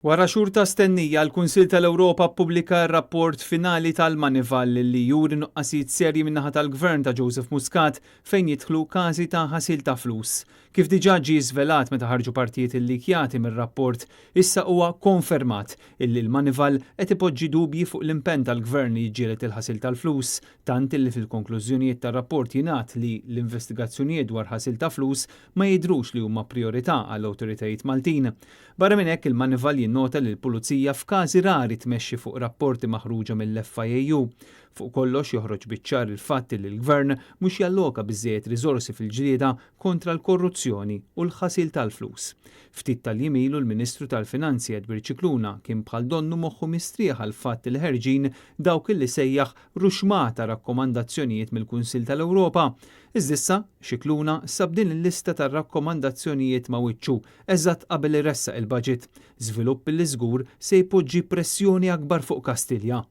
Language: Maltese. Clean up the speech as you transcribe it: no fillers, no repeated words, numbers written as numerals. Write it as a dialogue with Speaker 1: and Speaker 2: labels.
Speaker 1: Wara xhur ta' stennija, l-Kunsill tal-Ewropa ppubblika r-rapport finali tal-Manival li juri nuqqasijiet serji min-naħa tal-Gvern ta' Joseph Muscat fejn jidħlu każi ta' ħasil ta' flus. Kif diġà ġie żvelat meta ħarġu partijiet illikjati mir-rapport, issa huwa konfermat illi l-Manival qed ipoġġi dubji fuq l-impenn tal-Gvern li jiġġieled il-ħasil tal-flus, tant illi fil-konklużjonijiet tar-rapport jingħad li l-investigazzjonijiet dwar ħasil ta' flus ma jidhrux li huma priorità għall-awtoritajiet Maltin. Barra minn hekk il-Manival nota li l-Pulizija f'każi rari tmexxi fuq rapporti maħruġa mill-FIAU. Fuq kollox joħroġ biċ-ċar il-fatt li l-Gvern mhux jalloka biżżejjed riżorsi fil-ġlieda kontra l-korruzzjoni u l-ħasil tal-flus. Ftit tal-jimilu l-Ministru tal-Finanzi Edward Cicluna kien bħal donnu moħħu mistrieħ għal fatt il ħerġin dawk illi sejjaħ ruxmata rakkomandazzjonijiet mill-Kunsill tal-Ewropa. Iżdissa Cicluna sab din il-lista tar-rakkomandazzjonijiet ma' wiċċu eżatt qabel iressaq il-baġit, żvilupp li żgur se jpoġġi pressjoni akbar fuq Kastilja.